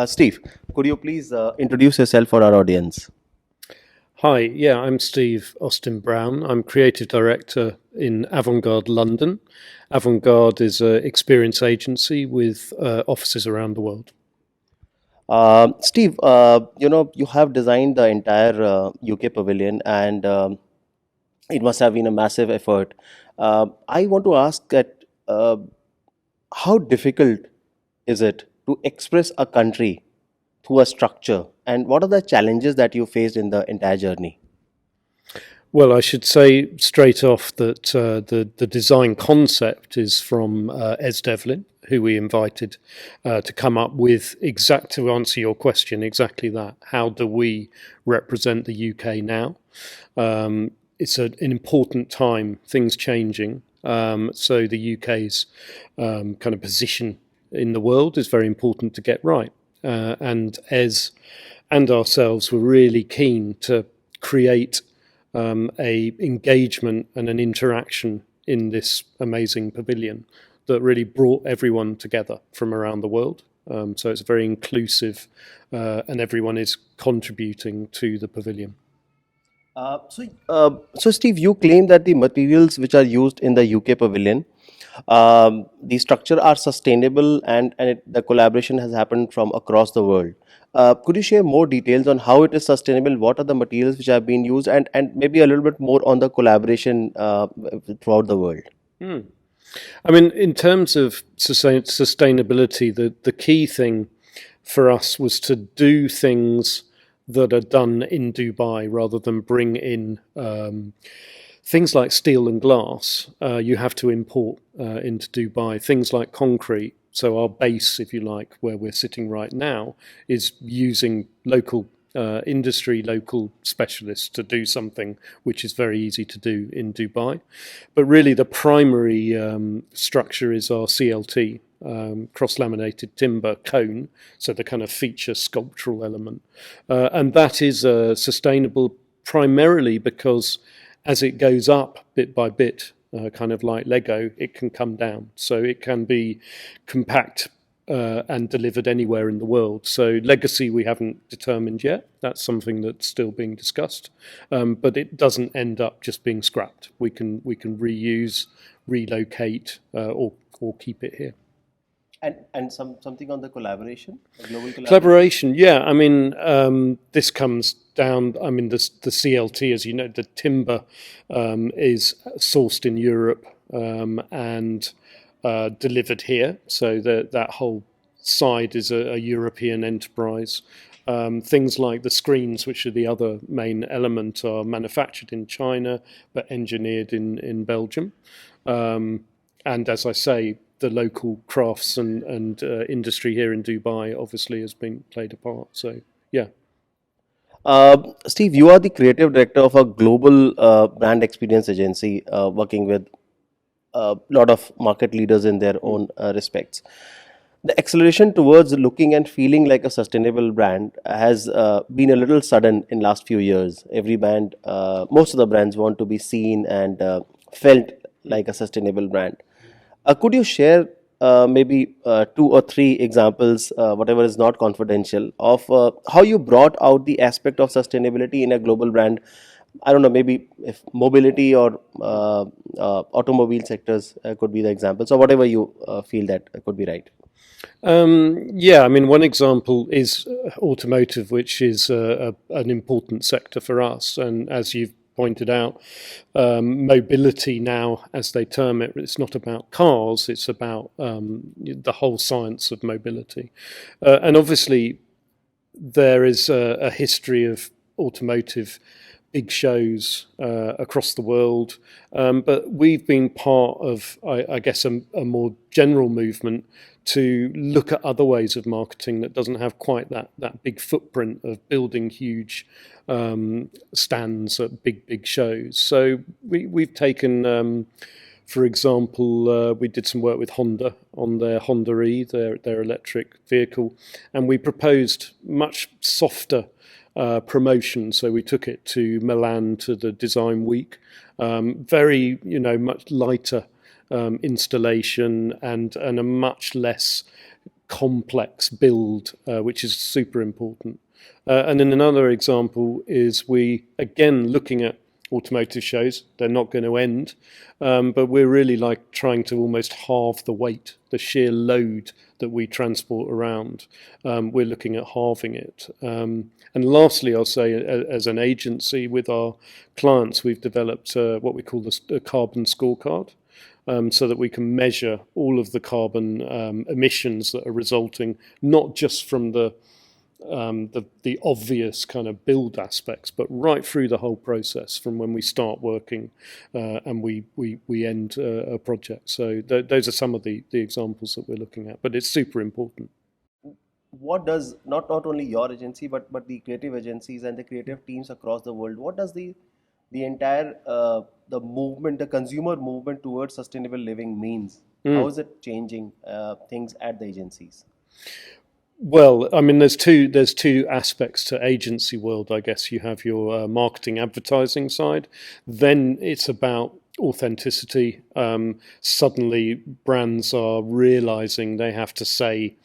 Steve, could you please introduce yourself for our audience? Hi, yeah, I'm Steve Austen-Brown. I'm creative director in Avantgarde London. Avantgarde is an experience agency with offices around the world. Steve, you have designed the entire UK Pavilion, and it must have been a massive effort. I want to ask that how difficult is it to express a country through a structure, and what are the challenges that you faced in the entire journey? Well, I should say straight off that the design concept is from Es Devlin, who we invited to come up with to answer your question, exactly that. How do we represent the UK now? It's an important time, things changing. So the UK's kind of position in the world is very important to get right. And Es and ourselves were really keen to create a engagement and an interaction in this amazing pavilion that really brought everyone together from around the world. So it's very inclusive, and everyone is contributing to the pavilion. So, Steve, you claim that the materials which are used in the UK Pavilion, the structure are sustainable, and the collaboration has happened from across the world. Could you share more details on how it is sustainable? What are the materials which have been used, and maybe a little bit more on the collaboration throughout the world? Hmm. I mean, in terms of sustainability, the key thing for us was to do things that are done in Dubai rather than bring in things like steel and glass. You have to import into Dubai things like concrete. So our base, if you like, where we're sitting right now, is using local industry, local specialists to do something which is very easy to do in Dubai. But really the primary structure is our CLT, cross-laminated timber cone, so the kind of feature sculptural element. And that is sustainable primarily because as it goes up bit by bit, kind of like Lego, it can come down. So it can be compact and delivered anywhere in the world. So legacy we haven't determined yet. That's something that's still being discussed. But it doesn't end up just being scrapped. We can reuse, relocate, or keep it here. And something on the collaboration, the global Collaboration, yeah. I mean, this comes down. I mean, the CLT, as you know, the timber is sourced in Europe and delivered here. So that whole side is a European enterprise. Things like the screens, which are the other main element, are manufactured in China but engineered in Belgium. And as I say, the local crafts and industry here in Dubai obviously has been played a part. So, yeah. Steve, you are the creative director of a global brand experience agency working with a lot of market leaders in their own respects. The acceleration towards looking and feeling like a sustainable brand has been a little sudden in last few years. Every brand, most of the brands want to be seen and felt like a sustainable brand. Could you share maybe two or three examples, whatever is not confidential, of how you brought out the aspect of sustainability in a global brand? I don't know, maybe if mobility or automobile sectors could be the examples, or whatever you feel that could be right. Yeah, I mean, one example is automotive, which is an important sector for us. And as you've pointed out, mobility now, as they term it, it's not about cars, it's about the whole science of mobility. And obviously, there is a history of automotive big shows across the world, but we've been part of, I guess, a more general movement to look at other ways of marketing that doesn't have quite that big footprint of building huge stands at big shows. So we've taken, for example, we did some work with Honda on their Honda E, their electric vehicle, and we proposed much softer promotion. So we took it to Milan to the Design Week, very, much lighter installation and a much less complex build, which is super important. And then another example is we, again, looking at automotive shows. They're not going to end, but we're really like trying to almost halve the weight, the sheer load that we transport around. We're looking at halving it. And lastly, I'll say, as an agency with our clients, we've developed what we call a carbon scorecard. So that we can measure all of the carbon emissions that are resulting, not just from the obvious kind of build aspects, but right through the whole process from when we start working and we end a project. So those are some of the examples that we're looking at, but it's super important. What does not only your agency but the creative agencies and the creative teams across the world, what does the entire the movement, the consumer movement towards sustainable living means? How is it changing things at the agencies? Well, I mean, there's two aspects to agency world. I guess you have your marketing, advertising side. Then it's about authenticity. Suddenly, brands are realizing they have to say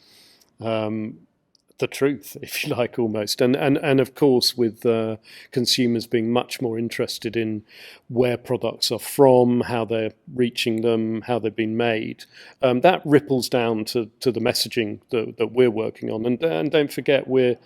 the truth, if you like, almost. And of course, with consumers being much more interested in where products are from, how they're reaching them, how they've been made, that ripples down to the messaging that we're working on. And don't forget, we're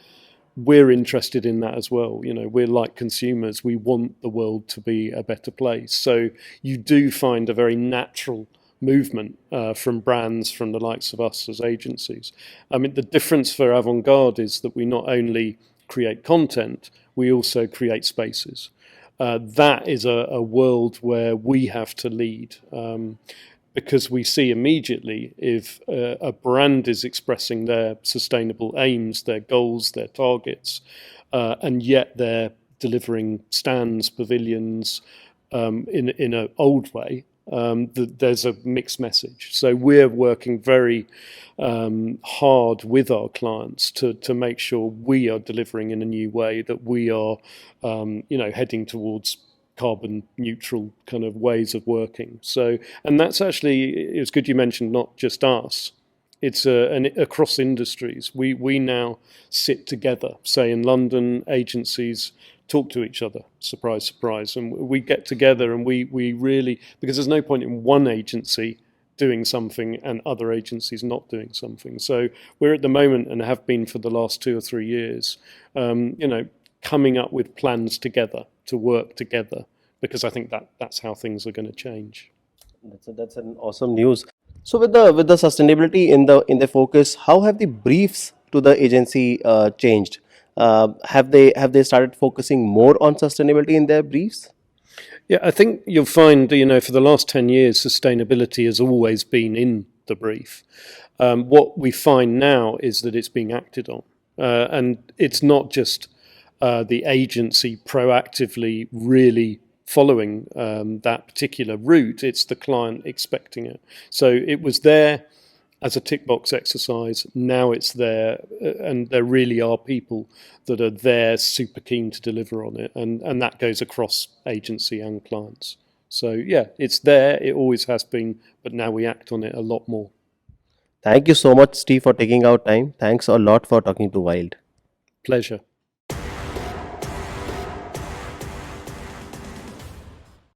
interested in that as well. You know, we're like consumers. We want the world to be a better place. So you do find a very natural movement from brands, from the likes of us as agencies. I mean, the difference for Avantgarde is that we not only create content, we also create spaces. That is a world where we have to lead, because we see immediately if a brand is expressing their sustainable aims, their goals, their targets, and yet they're delivering stands, pavilions in an old way, there's a mixed message. So we're working very hard with our clients to make sure we are delivering in a new way, that we are heading towards carbon neutral kind of ways of working. So, and that's actually, it's good you mentioned not just us. It's across industries. We now sit together, say in London, agencies talk to each other, surprise, surprise, and we get together and we really, because there's no point in one agency doing something and other agencies not doing something. So we're at the moment, and have been for the last 2 or 3 years, coming up with plans together to work together, because I think that's how things are going to change. That's an awesome news. So with the sustainability in the focus, how have the briefs to the agency changed? Have they started focusing more on sustainability in their briefs? Yeah, I think you'll find, for the last 10 years, sustainability has always been in the brief. What we find now is that it's being acted on. And it's not just the agency proactively really following that particular route, it's the client expecting it. So it was there as a tick box exercise, now it's there, and there really are people that are there super keen to deliver on it, and that goes across agency and clients. So yeah, it's there, it always has been, but now we act on it a lot more. Thank you so much, Steve, for taking out time. Thanks a lot for talking to Wild. Pleasure.